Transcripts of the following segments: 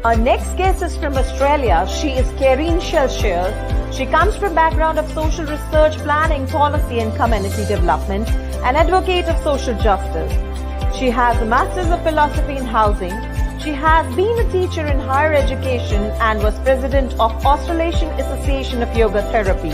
Our next guest is from Australia. She is Karine Shellshear. She comes from a background of social research, planning, policy and community development, an advocate of social justice. She has a Master's of Philosophy in Housing. She has been a teacher in higher education and was president of Australasian Association of Yoga Therapy.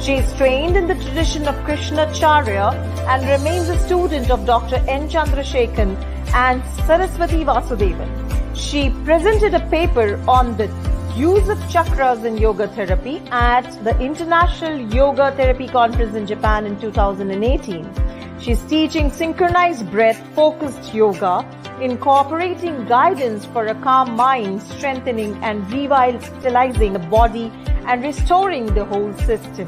She is trained in the tradition of Krishnacharya and remains a student of Dr. N. Chandrasekhan and Saraswati Vasudevan. She presented a paper on the use of chakras in yoga therapy at the International Yoga Therapy Conference in Japan in 2018. She's teaching synchronized breath focused yoga, incorporating guidance for a calm mind, strengthening and revitalizing the body and restoring the whole system.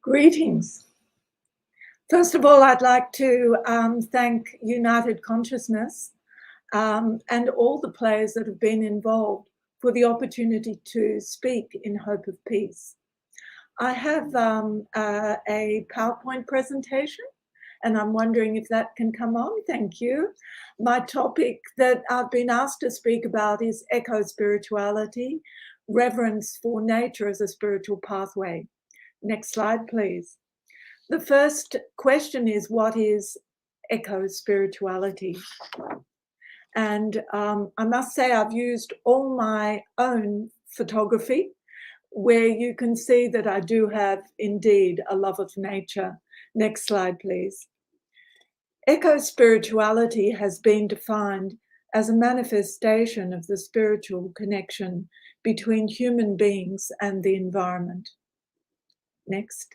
Greetings. First of all, I'd like to thank United Consciousness and all the players that have been involved for the opportunity to speak in Hope of Peace. I have a PowerPoint presentation, and I'm wondering if that can come on. Thank you. My topic that I've been asked to speak about is eco-spirituality, reverence for nature as a spiritual pathway. Next slide, please. The first question is, what is eco-spirituality? And I must say I've used all my own photography, where you can see that I do have indeed a love of nature. Next slide, please. Eco-spirituality has been defined as a manifestation of the spiritual connection between human beings and the environment. Next.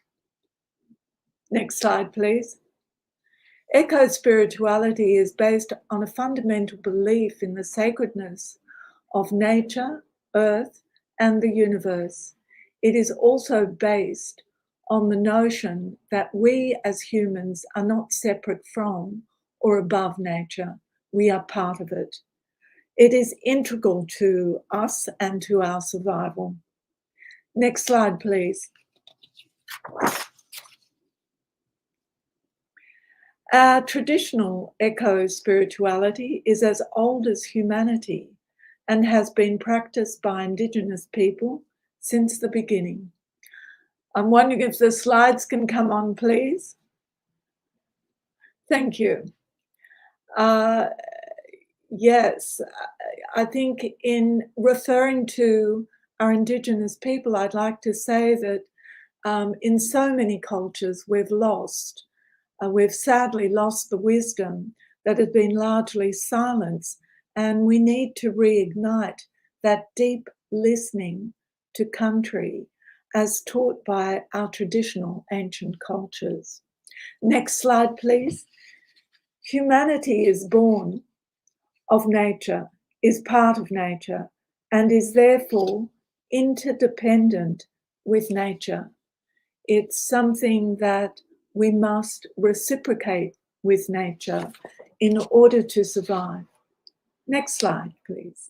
Next slide, please. Eco-spirituality is based on a fundamental belief in the sacredness of nature, earth, and the universe. It is also based on the notion that we as humans are not separate from or above nature. We are part of it. It is integral to us and to our survival. Next slide, please. Our traditional eco-spirituality is as old as humanity and has been practiced by Indigenous people since the beginning. I'm wondering if the slides can come on, please. Thank you. Yes, I think in referring to our Indigenous people, I'd like to say that in so many cultures we've sadly lost the wisdom that had been largely silenced, and we need to reignite that deep listening to country as taught by our traditional ancient cultures. Next slide, please. Humanity is born of nature, is part of nature, and is therefore interdependent with nature. It's something that we must reciprocate with nature in order to survive. Next slide, please.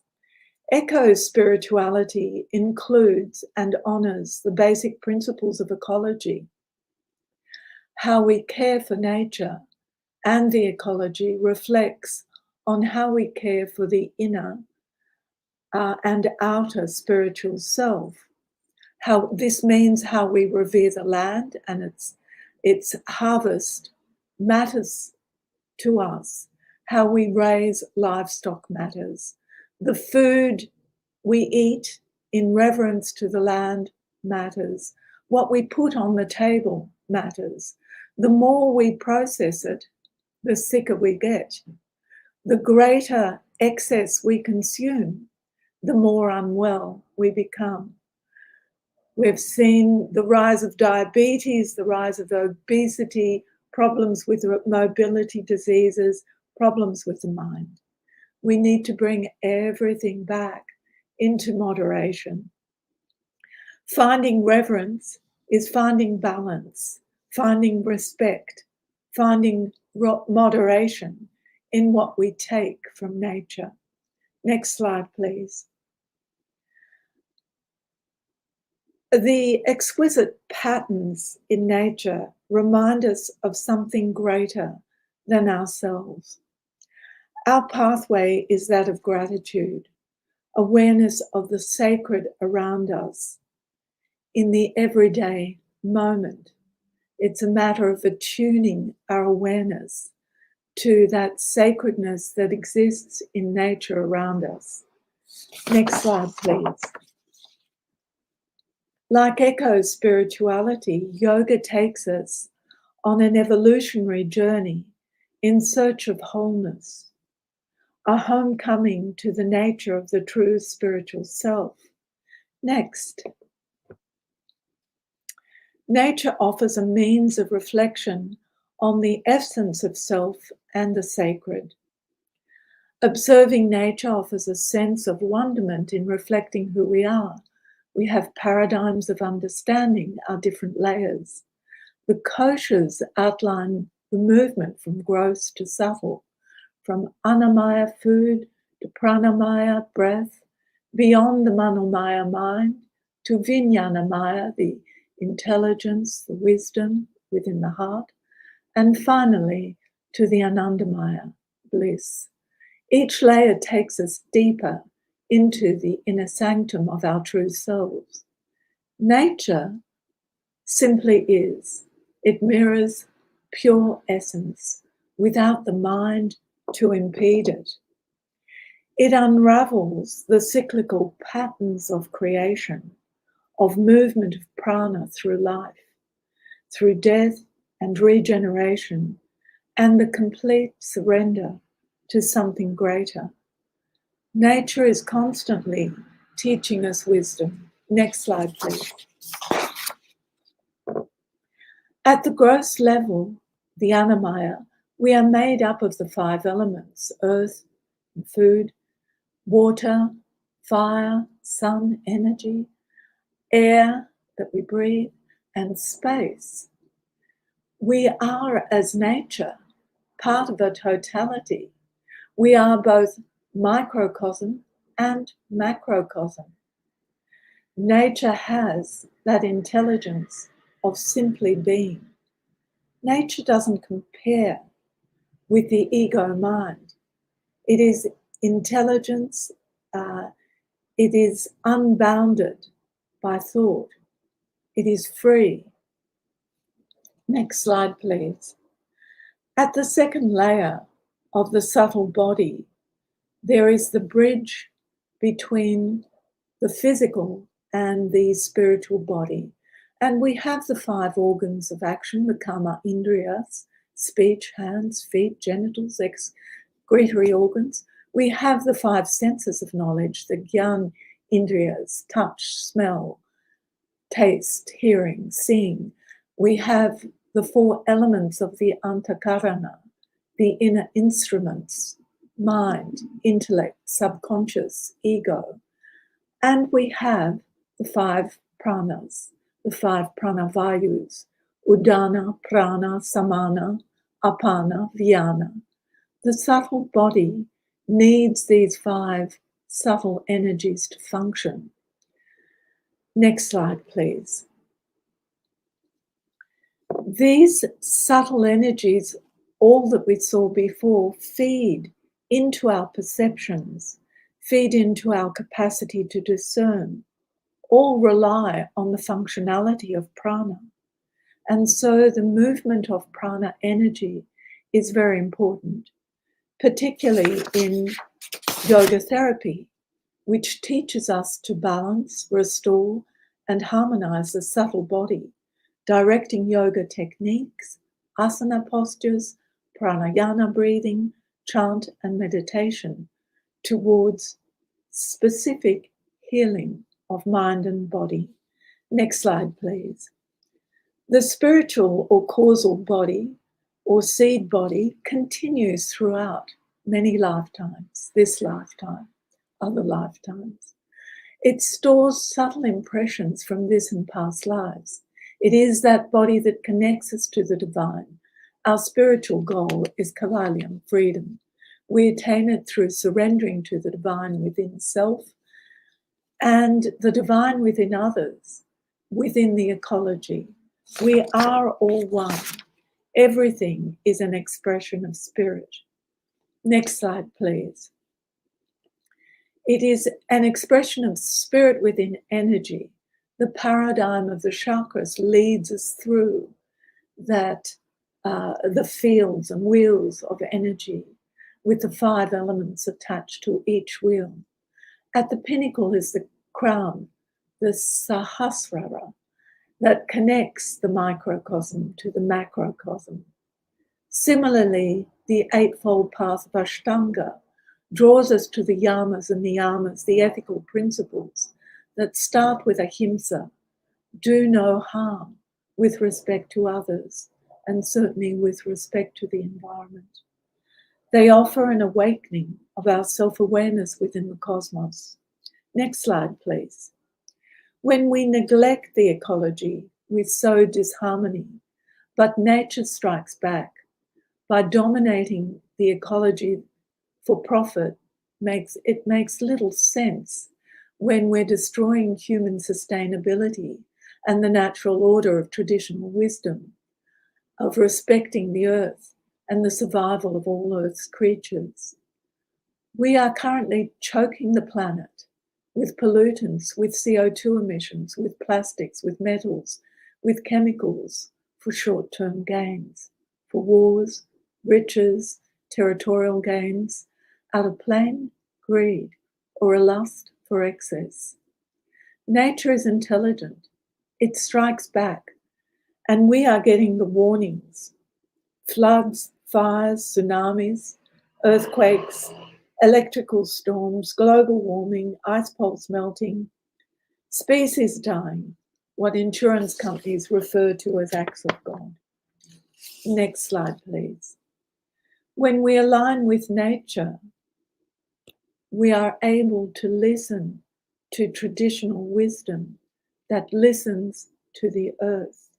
Eco-spirituality includes and honors the basic principles of ecology. How we care for nature and the ecology reflects on how we care for the inner and outer spiritual self. How this means how we revere the land and its harvest matters to us. How we raise livestock matters. The food we eat in reverence to the land matters. What we put on the table matters. The more we process it, the sicker we get. The greater excess we consume, the more unwell we become. We've seen the rise of diabetes, the rise of obesity, problems with mobility diseases, problems with the mind. We need to bring everything back into moderation. Finding reverence is finding balance, finding respect, finding moderation in what we take from nature. Next slide, please. The exquisite patterns in nature remind us of something greater than ourselves. Our pathway is that of gratitude, awareness of the sacred around us in the everyday moment. It's a matter of attuning our awareness to that sacredness that exists in nature around us. Next slide, please. Like eco spirituality, yoga takes us on an evolutionary journey in search of wholeness, a homecoming to the nature of the true spiritual self. Next. Nature offers a means of reflection on the essence of self and the sacred. Observing nature offers a sense of wonderment in reflecting who we are. We have paradigms of understanding our different layers. The koshas outline the movement from gross to subtle, from annamaya, food, to pranamaya, breath, beyond the manomaya, mind, to vijnanamaya, the intelligence, the wisdom within the heart, and finally to the anandamaya, bliss. Each layer takes us deeper into the inner sanctum of our true selves. Nature simply is. It mirrors pure essence without the mind to impede it. It unravels the cyclical patterns of creation, of movement of prana through life, through death and regeneration, and the complete surrender to something greater. Nature is constantly teaching us wisdom. Next slide, please. At the gross level, the annamaya, we are made up of the 5 elements: earth, food, water, fire, sun, energy, air that we breathe, and space. We are, as nature, part of a totality. We are both microcosm and macrocosm. Nature has that intelligence of simply being. Nature doesn't compare with the ego mind. It is intelligence, it is unbounded by thought. It is free. Next slide, please. At the second layer of the subtle body, there is the bridge between the physical and the spiritual body. And we have the 5 organs of action, the kama indriyas, speech, hands, feet, genitals, excretory organs. We have the 5 senses of knowledge, the gyan indriyas, touch, smell, taste, hearing, seeing. We have the 4 elements of the antakarana, the inner instruments, mind, intellect, subconscious, ego. And we have the 5 pranas, the 5 pranavayus, udana, prana, samana, apana, vyana. The subtle body needs these 5 subtle energies to function. Next slide, please. These subtle energies, all that we saw before, feed into our perceptions, feed into our capacity to discern, all rely on the functionality of prana. And so the movement of prana energy is very important, particularly in yoga therapy, which teaches us to balance, restore, and harmonize the subtle body, directing yoga techniques, asana postures, pranayama breathing, chant, and meditation towards specific healing of mind and body. Next slide, please. The spiritual or causal body or seed body continues throughout many lifetimes, this lifetime, other lifetimes. It stores subtle impressions from this and past lives. It is that body that connects us to the divine. Our spiritual goal is kaivalya, freedom. We attain it through surrendering to the divine within self and the divine within others, within the ecology. We are all one Everything is an expression of spirit. Next slide, please. It is an expression of spirit within energy. The paradigm of the chakras leads us through that, the fields and wheels of energy with the 5 elements attached to each wheel. At the pinnacle is the crown, the Sahasrara, that connects the microcosm to the macrocosm. Similarly, the Eightfold Path of Ashtanga draws us to the yamas and niyamas, the ethical principles that start with ahimsa, do no harm, with respect to others, and certainly with respect to the environment. They offer an awakening of our self-awareness within the cosmos. Next slide, please. When we neglect the ecology, we sow disharmony, but nature strikes back. By dominating the ecology for profit, it makes little sense when we're destroying human sustainability and the natural order of traditional wisdom, of respecting the earth and the survival of all Earth's creatures. We are currently choking the planet with pollutants, with CO2 emissions, with plastics, with metals, with chemicals for short-term gains, for wars, riches, territorial gains, out of plain greed or a lust for excess. Nature is intelligent. It strikes back, and we are getting the warnings. Floods, fires, tsunamis, earthquakes, electrical storms, global warming, ice poles melting, species dying, what insurance companies refer to as acts of God. Next slide, please. When we align with nature, we are able to listen to traditional wisdom that listens to the earth.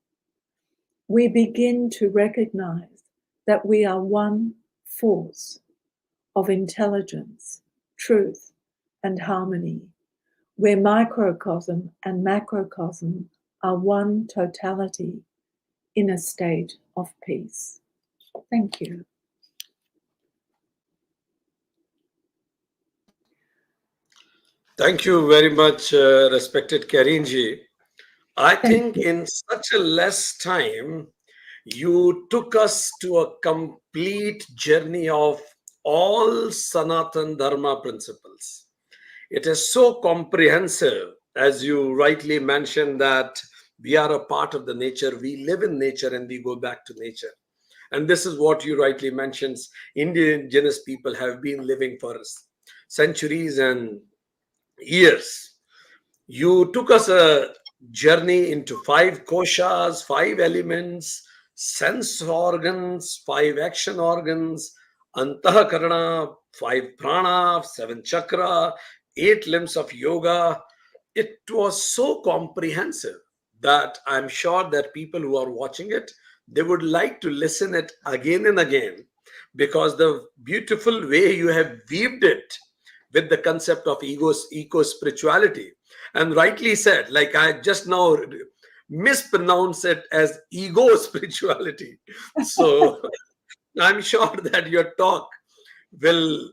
We begin to recognize that we are one force of intelligence, truth, and harmony, where microcosm and macrocosm are one totality in a state of peace. Thank you. Thank you very much, respected Karine ji. I think in such a less time, you took us to a complete journey of all Sanatan Dharma principles. It is so comprehensive, as you rightly mentioned, that we are a part of the nature, we live in nature, and we go back to nature. And this is what you rightly mentioned. Indigenous people have been living for centuries and years. You took us a journey into 5 koshas, 5 elements, sense organs, 5 action organs, antahakarana, 5 prana, 7 chakra, 8 limbs of yoga. It was so comprehensive that I'm sure that people who are watching it, they would like to listen it again and again, because the beautiful way you have weaved it with the concept of eco-spirituality. And rightly said, like I just now mispronounce it as ego spirituality. So I'm sure that your talk will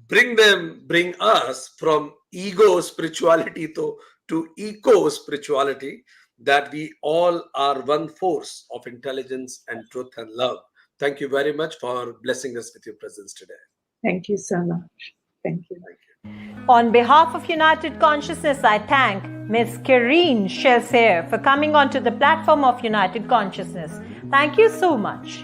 bring us from ego spirituality to eco spirituality, that we all are one force of intelligence and truth and love. Thank you very much for blessing us with your presence today. Thank you so much. Thank you. On behalf of United Consciousness, I thank Ms. Karine Shellshear for coming onto the platform of United Consciousness. Thank you so much.